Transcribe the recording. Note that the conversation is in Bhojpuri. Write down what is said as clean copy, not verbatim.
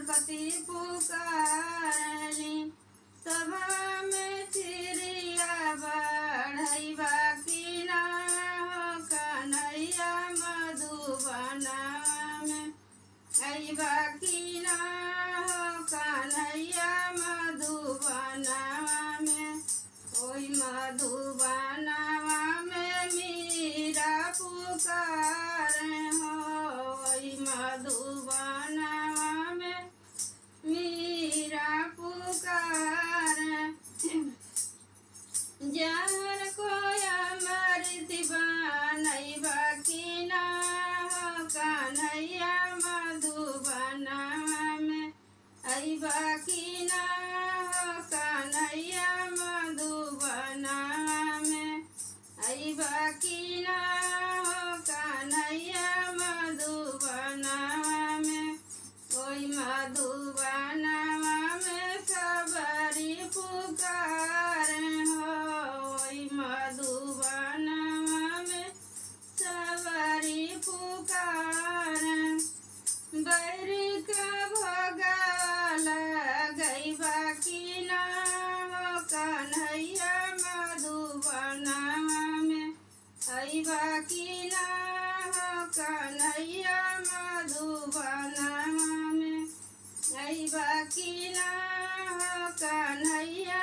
कति पुकारली सभा में चिड़िया बढ़ैबा की ना हो कन्हैया मधुबना में अइबा की ना हो कन्हैया मधुबना में। ओई मधुबना में मीरा पुकारे हो ओई मधुबना में मीरा पुकारे। जहर कोया मृति बनैबा की ना हो कन्हैया मधुबना में अइबा की ना हो कन्हैया मधुबना में अइबा की ना हो कन्हैया मधुबना में। ओई मधुबना में सबरी पुकारे हो ओई मधुबना में सबरी पुकारे। बैरी का भोगा लगैबा की ना हो कन्हैया मधुबना में अइबा की ना हो कन्हैया मधुबना में अइबा की ना हो कन्हैया